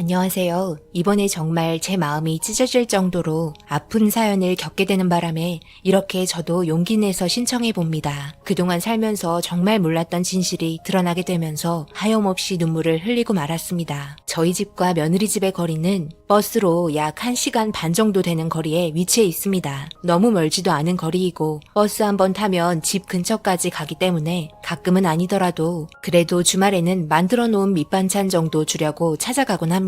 안녕하세요. 이번에 정말 제 마음이 찢어질 정도로 아픈 사연을 겪게 되는 바람에 이렇게 저도 용기 내서 신청해 봅니다. 그동안 살면서 정말 몰랐던 진실이 드러나게 되면서 하염없이 눈물을 흘리고 말았습니다. 저희 집과 며느리 집의 거리는 버스로 약 1시간 반 정도 되는 거리에 위치해 있습니다. 너무 멀지도 않은 거리이고 버스 한 번 타면 집 근처까지 가기 때문에 가끔은 아니더라도 그래도 주말에는 만들어 놓은 밑반찬 정도 주려고 찾아가곤 합니다.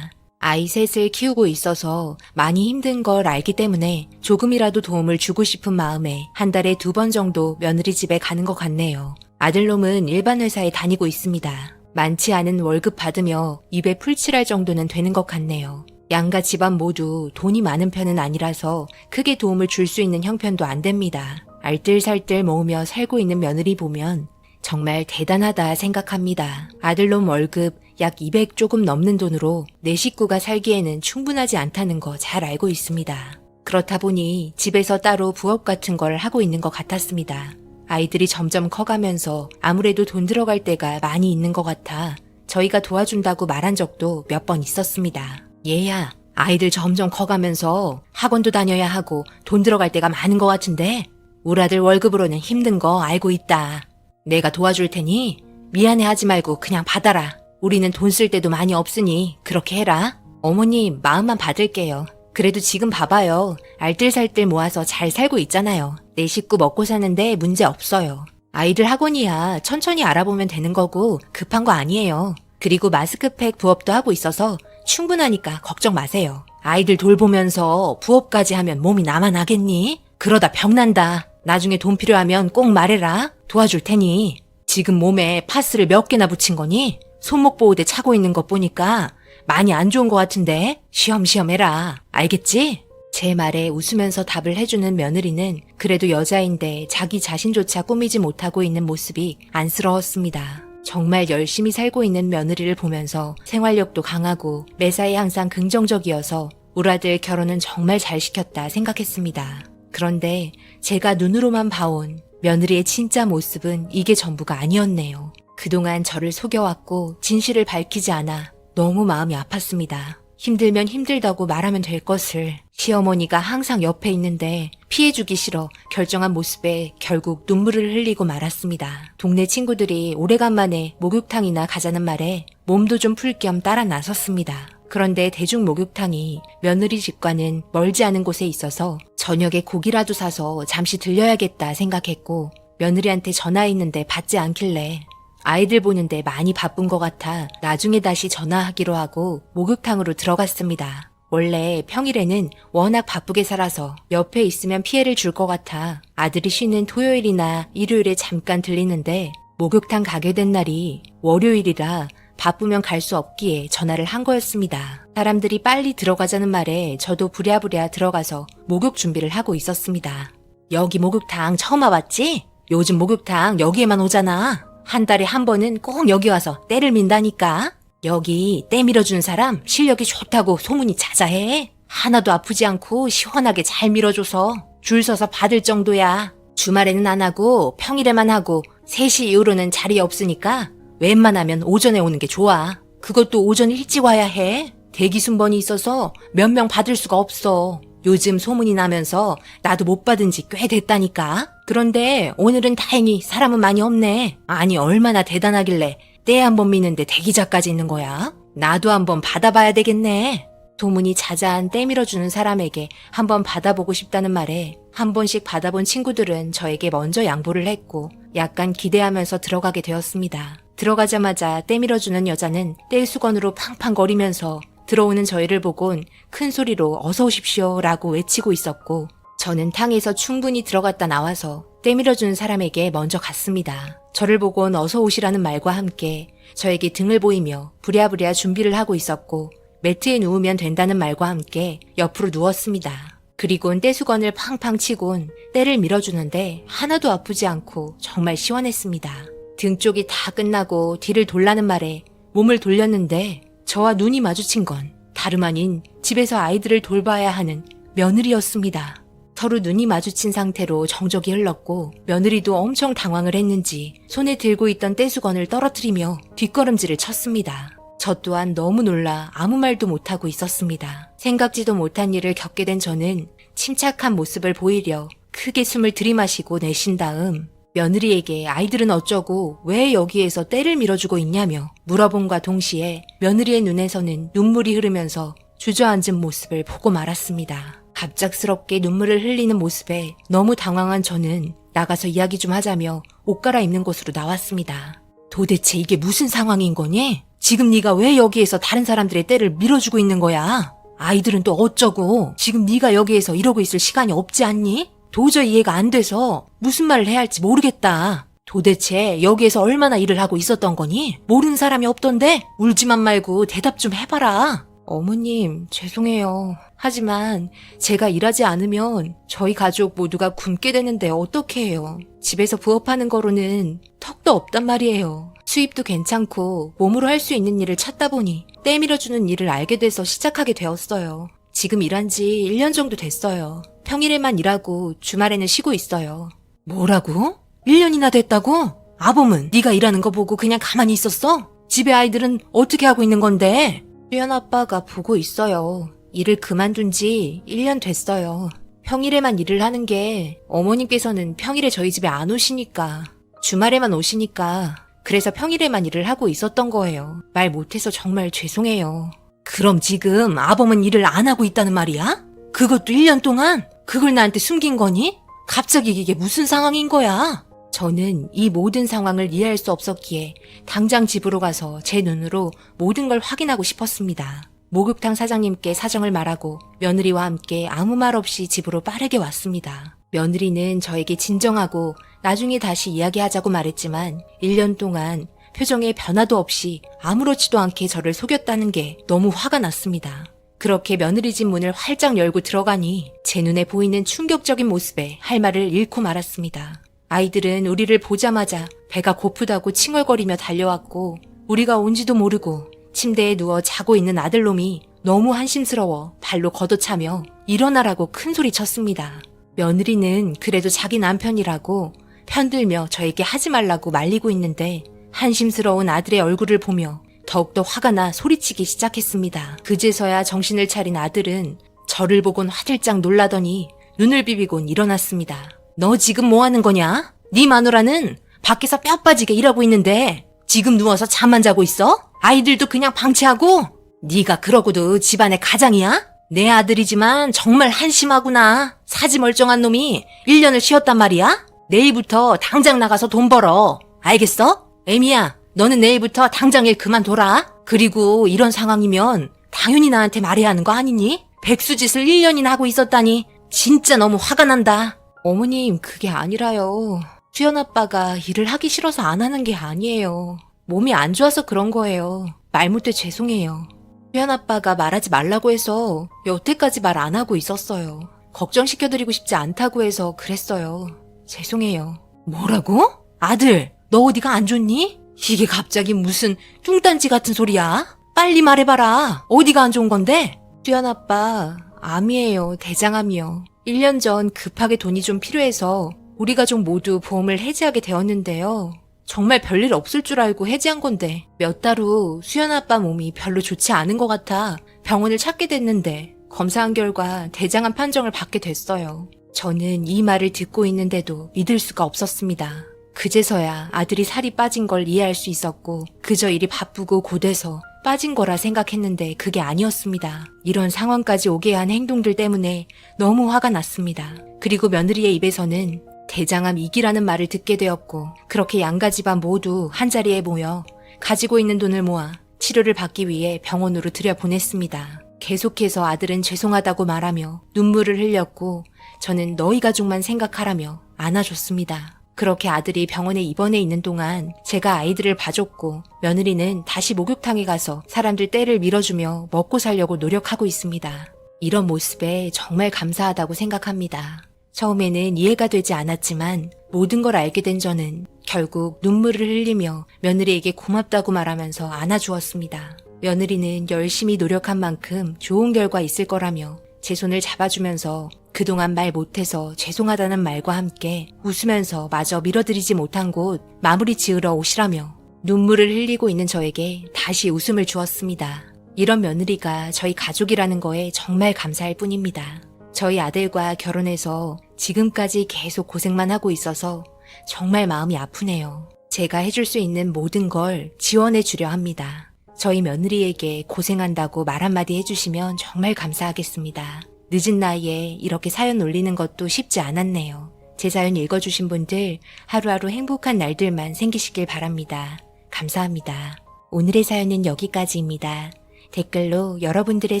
아이 셋을 키우고 있어서 많이 힘든 걸 알기 때문에 조금이라도 도움을 주고 싶은 마음에 한 달에 2번 정도 며느리 집에 가는 것 같네요. 아들놈은 일반 회사에 다니고 있습니다. 많지 않은 월급 받으며 입에 풀칠할 정도는 되는 것 같네요. 양가 집안 모두 돈이 많은 편은 아니라서 크게 도움을 줄 수 있는 형편도 안 됩니다. 알뜰살뜰 모으며 살고 있는 며느리 보면 정말 대단하다 생각합니다. 아들놈 월급 약 200 조금 넘는 돈으로 내 식구가 살기에는 충분하지 않다는 거 잘 알고 있습니다. 그렇다 보니 집에서 따로 부업 같은 걸 하고 있는 것 같았습니다. 아이들이 점점 커가면서 아무래도 돈 들어갈 때가 많이 있는 것 같아 저희가 도와준다고 말한 적도 몇 번 있었습니다. 얘야, 아이들 점점 커가면서 학원도 다녀야 하고 돈 들어갈 때가 많은 것 같은데 우리 아들 월급으로는 힘든 거 알고 있다. 내가 도와줄 테니 미안해하지 말고 그냥 받아라. 우리는 돈 쓸 때도 많이 없으니 그렇게 해라. 어머님 마음만 받을게요. 그래도 지금 봐봐요. 알뜰살뜰 모아서 잘 살고 있잖아요. 내 식구 먹고 사는데 문제 없어요. 아이들 학원이야 천천히 알아보면 되는 거고 급한 거 아니에요. 그리고 마스크팩 부업도 하고 있어서 충분하니까 걱정 마세요. 아이들 돌보면서 부업까지 하면 몸이 나만 하겠니? 그러다 병난다. 나중에 돈 필요하면 꼭 말해라. 도와줄 테니. 지금 몸에 파스를 몇 개나 붙인 거니? 손목 보호대 차고 있는 것 보니까 많이 안 좋은 것 같은데 쉬엄쉬엄 해라. 알겠지? 제 말에 웃으면서 답을 해주는 며느리는 그래도 여자인데 자기 자신조차 꾸미지 못하고 있는 모습이 안쓰러웠습니다. 정말 열심히 살고 있는 며느리를 보면서 생활력도 강하고 매사에 항상 긍정적이어서 우리 아들 결혼은 정말 잘 시켰다 생각했습니다. 그런데 제가 눈으로만 봐온 며느리의 진짜 모습은 이게 전부가 아니었네요. 그동안 저를 속여왔고 진실을 밝히지 않아 너무 마음이 아팠습니다. 힘들면 힘들다고 말하면 될 것을 시어머니가 항상 옆에 있는데 피해주기 싫어 결정한 모습에 결국 눈물을 흘리고 말았습니다. 동네 친구들이 오래간만에 목욕탕이나 가자는 말에 몸도 좀 풀 겸 따라 나섰습니다. 그런데 대중 목욕탕이 며느리 집과는 멀지 않은 곳에 있어서 저녁에 고기라도 사서 잠시 들려야겠다 생각했고 며느리한테 전화했는데 받지 않길래 아이들 보는데 많이 바쁜 것 같아 나중에 다시 전화하기로 하고 목욕탕으로 들어갔습니다. 원래 평일에는 워낙 바쁘게 살아서 옆에 있으면 피해를 줄 것 같아 아들이 쉬는 토요일이나 일요일에 잠깐 들리는데 목욕탕 가게 된 날이 월요일이라 바쁘면 갈 수 없기에 전화를 한 거였습니다. 사람들이 빨리 들어가자는 말에 저도 부랴부랴 들어가서 목욕 준비를 하고 있었습니다. 여기 목욕탕 처음 와봤지? 요즘 목욕탕 여기에만 오잖아. 한 달에 한 번은 꼭 여기 와서 때를 민다니까. 여기 때 밀어주는 사람 실력이 좋다고 소문이 자자해. 하나도 아프지 않고 시원하게 잘 밀어줘서 줄 서서 받을 정도야. 주말에는 안 하고 평일에만 하고 3시 이후로는 자리에 없으니까 웬만하면 오전에 오는 게 좋아. 그것도 오전 일찍 와야 해. 대기 순번이 있어서 몇 명 받을 수가 없어. 요즘 소문이 나면서 나도 못 받은 지 꽤 됐다니까. 그런데 오늘은 다행히 사람은 많이 없네. 아니 얼마나 대단하길래 때 한 번 미는데 대기자까지 있는 거야. 나도 한번 받아봐야 되겠네. 소문이 자자한 때 밀어주는 사람에게 한번 받아보고 싶다는 말에 한 번씩 받아본 친구들은 저에게 먼저 양보를 했고 약간 기대하면서 들어가게 되었습니다. 들어가자마자 때 밀어주는 여자는 떼수건으로 팡팡거리면서 들어오는 저희를 보곤 큰 소리로 어서 오십시오 라고 외치고 있었고 저는 탕에서 충분히 들어갔다 나와서 때 밀어주는 사람에게 먼저 갔습니다. 저를 보곤 어서 오시라는 말과 함께 저에게 등을 보이며 부랴부랴 준비를 하고 있었고 매트에 누우면 된다는 말과 함께 옆으로 누웠습니다. 그리곤 떼수건을 팡팡 치곤 때를 밀어주는데 하나도 아프지 않고 정말 시원했습니다. 등 쪽이 다 끝나고 뒤를 돌라는 말에 몸을 돌렸는데 저와 눈이 마주친 건 다름 아닌 집에서 아이들을 돌봐야 하는 며느리였습니다. 서로 눈이 마주친 상태로 정적이 흘렀고 며느리도 엄청 당황을 했는지 손에 들고 있던 떼수건을 떨어뜨리며 뒷걸음질을 쳤습니다. 저 또한 너무 놀라 아무 말도 못하고 있었습니다. 생각지도 못한 일을 겪게 된 저는 침착한 모습을 보이려 크게 숨을 들이마시고 내쉰 다음 며느리에게 아이들은 어쩌고 왜 여기에서 때를 밀어주고 있냐며 물어본과 동시에 며느리의 눈에서는 눈물이 흐르면서 주저앉은 모습을 보고 말았습니다. 갑작스럽게 눈물을 흘리는 모습에 너무 당황한 저는 나가서 이야기 좀 하자며 옷 갈아입는 곳으로 나왔습니다. 도대체 이게 무슨 상황인 거니? 지금 네가 왜 여기에서 다른 사람들의 때를 밀어주고 있는 거야? 아이들은 또 어쩌고? 지금 네가 여기에서 이러고 있을 시간이 없지 않니? 도저히 이해가 안 돼서 무슨 말을 해야 할지 모르겠다. 도대체 여기에서 얼마나 일을 하고 있었던 거니? 모르는 사람이 없던데? 울지만 말고 대답 좀 해봐라. 어머님, 죄송해요. 하지만 제가 일하지 않으면 저희 가족 모두가 굶게 되는데 어떻게 해요? 집에서 부업하는 거로는 턱도 없단 말이에요. 수입도 괜찮고 몸으로 할 수 있는 일을 찾다 보니 때 밀어주는 일을 알게 돼서 시작하게 되었어요. 지금 일한 지 1년 정도 됐어요. 평일에만 일하고 주말에는 쉬고 있어요. 뭐라고? 1년이나 됐다고? 아범은 네가 일하는 거 보고 그냥 가만히 있었어? 집에 아이들은 어떻게 하고 있는 건데? 수연 아빠가 보고 있어요. 일을 그만둔 지 1년 됐어요. 평일에만 일을 하는 게 어머님께서는 평일에 저희 집에 안 오시니까 주말에만 오시니까 그래서 평일에만 일을 하고 있었던 거예요. 말 못해서 정말 죄송해요. 그럼 지금 아범은 일을 안 하고 있다는 말이야? 그것도 1년 동안? 그걸 나한테 숨긴 거니? 갑자기 이게 무슨 상황인 거야? 저는 이 모든 상황을 이해할 수 없었기에 당장 집으로 가서 제 눈으로 모든 걸 확인하고 싶었습니다. 목욕탕 사장님께 사정을 말하고 며느리와 함께 아무 말 없이 집으로 빠르게 왔습니다. 며느리는 저에게 진정하고 나중에 다시 이야기하자고 말했지만 1년 동안 표정에 변화도 없이 아무렇지도 않게 저를 속였다는 게 너무 화가 났습니다. 그렇게 며느리 집 문을 활짝 열고 들어가니 제 눈에 보이는 충격적인 모습에 할 말을 잃고 말았습니다. 아이들은 우리를 보자마자 배가 고프다고 칭얼거리며 달려왔고 우리가 온지도 모르고 침대에 누워 자고 있는 아들놈이 너무 한심스러워 발로 걷어차며 일어나라고 큰 소리 쳤습니다. 며느리는 그래도 자기 남편이라고 편들며 저에게 하지 말라고 말리고 있는데 한심스러운 아들의 얼굴을 보며 더욱더 화가 나 소리치기 시작했습니다. 그제서야 정신을 차린 아들은 저를 보곤 화들짝 놀라더니 눈을 비비곤 일어났습니다. 너 지금 뭐 하는 거냐? 네 마누라는 밖에서 뼈 빠지게 일하고 있는데 지금 누워서 잠만 자고 있어? 아이들도 그냥 방치하고? 네가 그러고도 집안의 가장이야? 내 아들이지만 정말 한심하구나. 사지 멀쩡한 놈이 1년을 쉬었단 말이야? 내일부터 당장 나가서 돈 벌어. 알겠어? 애미야, 너는 내일부터 당장 일 그만둬라. 그리고 이런 상황이면 당연히 나한테 말해야 하는 거 아니니? 백수짓을 1년이나 하고 있었다니 진짜 너무 화가 난다. 어머님, 그게 아니라요. 수연 아빠가 일을 하기 싫어서 안 하는 게 아니에요. 몸이 안 좋아서 그런 거예요. 말 못해 죄송해요. 수연 아빠가 말하지 말라고 해서 여태까지 말 안 하고 있었어요. 걱정시켜드리고 싶지 않다고 해서 그랬어요. 죄송해요. 뭐라고? 아들, 너 어디가 안 좋니? 이게 갑자기 무슨 뚱딴지 같은 소리야? 빨리 말해봐라. 어디가 안 좋은 건데? 수연 아빠, 암이에요. 대장암이요. 1년 전 급하게 돈이 좀 필요해서 우리 가족 모두 보험을 해지하게 되었는데요. 정말 별일 없을 줄 알고 해지한 건데 몇 달 후 수연 아빠 몸이 별로 좋지 않은 것 같아 병원을 찾게 됐는데 검사한 결과 대장암 판정을 받게 됐어요. 저는 이 말을 듣고 있는데도 믿을 수가 없었습니다. 그제서야 아들이 살이 빠진 걸 이해할 수 있었고 그저 일이 바쁘고 고돼서 빠진 거라 생각했는데 그게 아니었습니다. 이런 상황까지 오게 한 행동들 때문에 너무 화가 났습니다. 그리고 며느리의 입에서는 대장암 2기라는 말을 듣게 되었고 그렇게 양가 집안 모두 한자리에 모여 가지고 있는 돈을 모아 치료를 받기 위해 병원으로 들여보냈습니다. 계속해서 아들은 죄송하다고 말하며 눈물을 흘렸고 저는 너희 가족만 생각하라며 안아줬습니다. 그렇게 아들이 병원에 입원해 있는 동안 제가 아이들을 봐줬고 며느리는 다시 목욕탕에 가서 사람들 때를 밀어주며 먹고 살려고 노력하고 있습니다. 이런 모습에 정말 감사하다고 생각합니다. 처음에는 이해가 되지 않았지만 모든 걸 알게 된 저는 결국 눈물을 흘리며 며느리에게 고맙다고 말하면서 안아주었습니다. 며느리는 열심히 노력한 만큼 좋은 결과 있을 거라며 제 손을 잡아주면서 그동안 말 못해서 죄송하다는 말과 함께 웃으면서 마저 밀어드리지 못한 곳 마무리 지으러 오시라며 눈물을 흘리고 있는 저에게 다시 웃음을 주었습니다. 이런 며느리가 저희 가족이라는 거에 정말 감사할 뿐입니다. 저희 아들과 결혼해서 지금까지 계속 고생만 하고 있어서 정말 마음이 아프네요. 제가 해줄 수 있는 모든 걸 지원해 주려 합니다. 저희 며느리에게 고생한다고 말 한마디 해주시면 정말 감사하겠습니다. 늦은 나이에 이렇게 사연 올리는 것도 쉽지 않았네요. 제 사연 읽어주신 분들 하루하루 행복한 날들만 생기시길 바랍니다. 감사합니다. 오늘의 사연은 여기까지입니다. 댓글로 여러분들의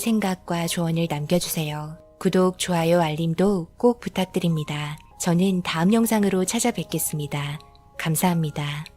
생각과 조언을 남겨주세요. 구독, 좋아요, 알림도 꼭 부탁드립니다. 저는 다음 영상으로 찾아뵙겠습니다. 감사합니다.